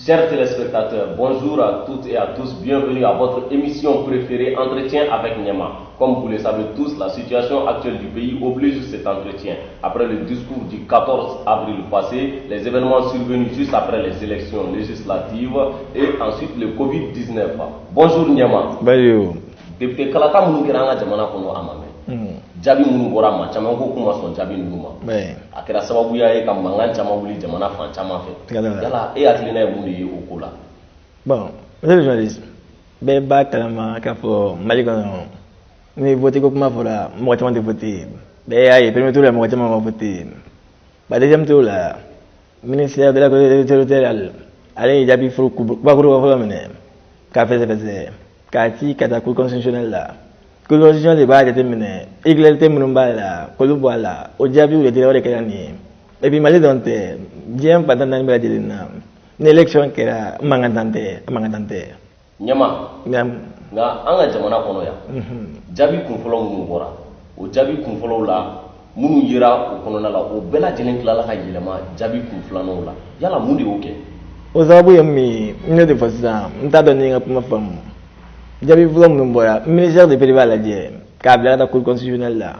Chers téléspectateurs, bonjour à toutes et à tous, bienvenue à votre émission préférée Entretien avec Nyama. Comme vous le savez tous, la situation actuelle du pays oblige cet entretien. Après le discours du 14 avril passé, les événements survenus juste après les élections législatives et ensuite le Covid-19. Bonjour Nyama. Bonjour. Député Kalaka Mouniranga Jamana Kono Amame. Jabi munu bɔra ma caman ko kuma sɔn jabi ninnu ma a kɛra sababuya ye ka mankan caman wuli jamana fan caman fɛ yala e hakilina ye mun de ye o ko la. Bon, monsieur le journaliste, bɛɛ b'a kalama k'a fɔ Mali kɔnɔ ni vote ko kuma fɔra mɔgɔ caman tɛ vote, bɛɛ y'a ye premier tour la mɔgɔ caman ma vote, ba deuxième tour la ministère de la collectivité territoriale ale ye jaabi fɔlɔ kubakuru fɔlɔ minɛ k'a fɛsɛfɛsɛ k'a ci ka taa cour constitutionnelle la. Constitution de b'a jateminɛ irrégularité minnu b'a la k'olu bɔ a la o jaabiw de dira o de kɛra nin ye et puis Mali dɔrɔn tɛ diɲɛ fantan naani bɛɛ lajɛlen na ni élection kɛra mankantan tɛ. Ɲɛma nka an ka jamana kɔnɔ yan jaabi kunfɔlɔ minnu bɔra o jaabi kunfɔlɔw la minnu yera o kɔnɔna la o bɛɛ lajɛlen tilala ka yɛlɛma jaabi kunfilananw la yala mun de y'o kɛ. O sababu ye min ye n y'o de fɔ sisan n t'a dɔn ni n ka kuma faamu. Jaabi fɔlɔ minnu bɔra ministère de péri b'a lajɛ k'a bila ka taa cour constitutionnelle la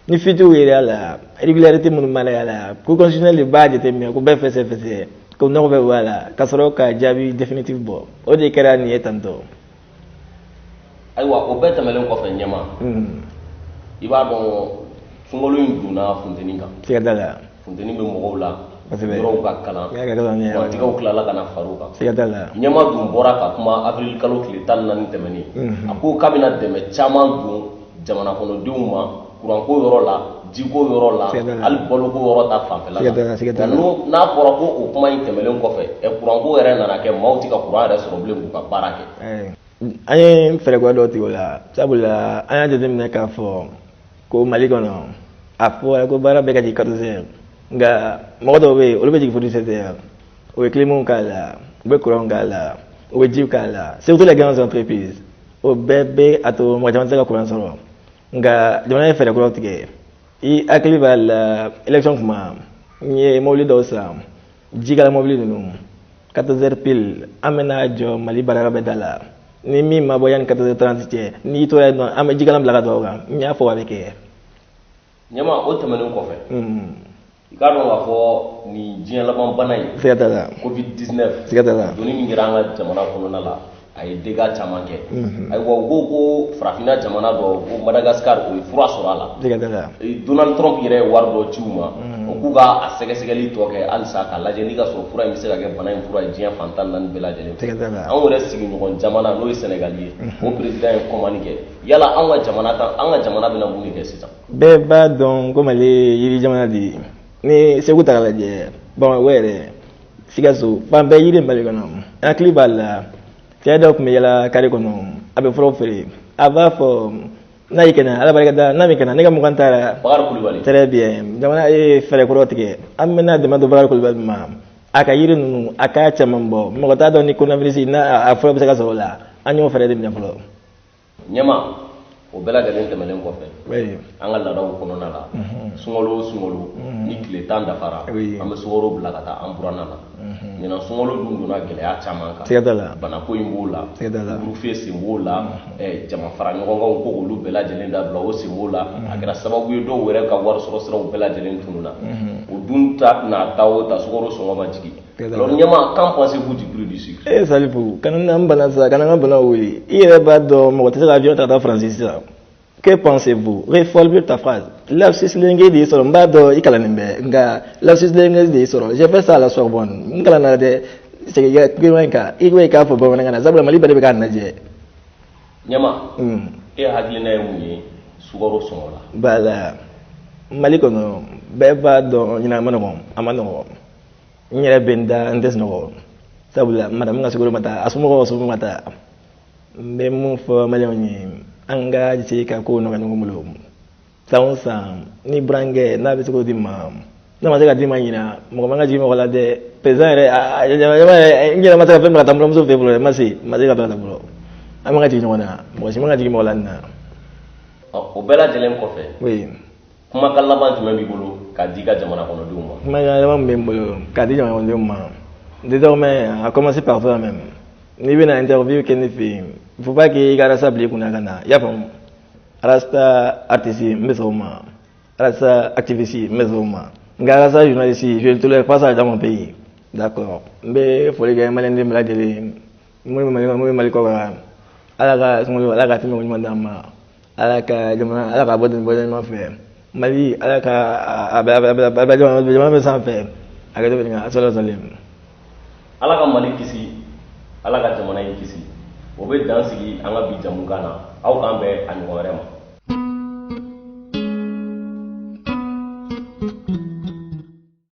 ni fitiw yera la irrégularité minnu b'a la cour constitutionnelle de b'a jateminɛ ko bɛɛ fɛsɛfɛsɛ ko nɔgɔ bɛ bɔ a la ka sɔrɔ ka jaabi définitif bɔ o de kɛra nin ye tantɔ. Ayiwa o bɛɛ tɛmɛlen kɔfɛ Ɲɛma i b'a dɔn sunkalo in donna funteni kan. Siga t'a la. Funteni bɛ mɔgɔw la yɔrɔw ka kalan politikaw tilala ka na far'o kan. Siga t'a la. Ɲɛma dun bɔra ka kuma avril kalo tile 14 tɛmɛnen a ko k'a bɛna dɛmɛ caman don jamana kɔnɔdenw ma kuranko yɔrɔ la jiko yɔrɔ la hali baloko yɔrɔ ta fanfɛla la n'a fɔra ko o kuma in tɛmɛlen kɔfɛ kuranko yɛrɛ nana kɛ maaw tɛ ka kuran yɛrɛ sɔrɔ bilen k'u ka baara kɛ. An ye fɛɛrɛ dɔw tigɛ o la sabula an y'a jateminɛ k'a fɔ ko Mali kɔnɔ a fɔra ko baara bɛɛ ka jigin 14 heures nka mɔgɔ dɔw bɛ yen olu bɛ jigin fo 17 heures o bɛ clim k'a la u bɛ courant k'a la u bɛ jiw k'a la surtout les grandes entreprises o bɛɛ bɛ a to mɔgɔ caman tɛ se ka courant sɔrɔ nka jamana ye fɛɛrɛ kuraw tigɛ i hakili b'a la élection kuma n ye mobili dɔw san jikala mobili ninnu 14 heures pile an bɛna jɔ Mali baara bɛɛ da la ni min ma bɔ yanni 14h30 cɛ n'i tora yen nɔ an bɛ jikalan bila ka don aw kan n y'a fɔ a bɛ kɛ. Ɲɛma o tɛmɛnen kɔfɛ i k'a dɔn k'a fɔ nin diɲɛ laban bana in siga t'a la Covid-19 siga t'a la donni min kɛra an ka jamana kɔnɔna la a ye dégâts caman kɛ ayiwa u ko farafinna jamana dɔ ko Madagascar o ye fura sɔrɔ a la siga t'a la Donald Trump yɛrɛ ye wari dɔ ci u ma o k'u ka a sɛgɛsɛgɛli tɔ kɛ halisa k'a lajɛ ni ka sɔrɔ fura in bɛ se ka kɛ bana in fura ye diɲɛ fantan naani bɛɛ lajɛlen siga t'a la anw yɛrɛ sigiɲɔgɔn jamana n'o ye Sénégal ye o président ye commande kɛ yala an ka jamana bɛna mun de kɛ sisan. Bɛɛ b'a dɔn ko Mali ye yiri jamana de ye ni Segu ta k'a lajɛ Bamakɔ yɛrɛ Sikaso fan bɛɛ yiri Mali kɔnɔ an hakili b'a la cɛ dɔw tun bɛ yala kare kɔnɔ a bɛ furaw feere a b'a fɔ n'a y'i kɛnɛ ala barika da n'a min kɛnɛ ne ka mugan taara Bakari Kulibali très bien jamana ye fɛɛrɛ kɔrɔ tigɛ an bɛna dɛmɛ don Bakari Kulibali ma a ka yiri ninnu a k'a caman bɔ mɔgɔ t'a dɔn ni coronavirus n'a a fura bɛ se ka sɔrɔ o la an y'o fɛɛrɛ de minɛ fɔlɔ. Ɲɛma o bɛɛ lajɛlen tɛmɛnen kɔfɛ an ka laadaw kɔnɔna la sunkalo o sunkalo ni tile 10 dafara an bɛ sukaro bila ka taa an buranna la ɲinan sunkalo dun donna gɛlɛya caman kan siga t'a la banako in b'o la siga t'a la burufe sen b'o la jama fara ɲɔgɔnkanw ko olu bɛɛ lajɛlen dabila o sen b'o la a kɛra sababu ye dɔw yɛrɛ ka wari sɔrɔ siraw bɛɛ lajɛlen tununa o dun ta n'a ta o ta sukaro sɔngɔ ma jigin alors Ɲɛma qu'en pensez-vous du prix du sucre. Salifu kana n'an bana sisan kana n'an bana wuli i yɛrɛ b'a dɔn mɔgɔ tɛ se ka avion ta ka taa Faransi sisan. Que pensez-vous? Reformule ta phrase. Lapsus linguistique de sɔrɔ n b'a dɔn i kalannen bɛ nka lapsus linguistique de sɔrɔ j'ai fait ça à la Sorbonne n kalanna dɛ segin in kan i ko i k'a fɔ bamanankan na sabula Mali bɛɛ de bɛ k'a lajɛ. Ɲɛma e hakilina ye mun ye sukaro sɔngɔ la. Bala Mali kɔnɔ bɛɛ b'a dɔn ɲinan a ma nɔgɔn n yɛrɛ bɛ n da n tɛ sunɔgɔ sabula madame ka sukaro ma taa a somɔgɔw ma taa n bɛ mun fɔ maliyɛnw ye an ka jate ka ko nɔgɔya ɲɔgɔn bolo san o san ni burankɛ n'a bɛ se k'o di ma n'a ma se ka di ma ɲina mɔgɔ man ka jigin mɔgɔ la dɛ président yɛrɛ n yɛrɛ ma se ka fɛn min ka taa n buramuso fɛ fɔlɔ ma se ka bila fɔlɔ an man ka jigin ɲɔgɔn na mɔgɔ si man ka jigin mɔgɔ la nin na. O bɛɛ lajɛlen kɔfɛ kumakan laban jumɛn b'i bolo k'a di i ka jamana kɔnɔdenw ma. Kumakan laban min bɛ n bolo k'a di jamana kɔnɔdenw ma Désormais, à commencer par toi-même. Ni bien interview qu'il fait, il faut pas qu'il garde ça blié qu'on a gana. Y a pas. Rasta artiste, mais au moins. Rasta activiste, mais au moins. Rasta journaliste, je ne tolère pas ça dans mon pays. D'accord. Mais faut les gars malins de me la dire. Moi mal quoi. Ala ka timi mo mandama. Ala ka bodin ma fait. Mali ala ka abajama sans faire. Aga do nga solo salim. Ala ka Mali kisi, ala ka jamana in kisi. O be dan sigi an ka bi jamu kan na. Aw kan bɛ a ɲɔgɔn wɛrɛ ma.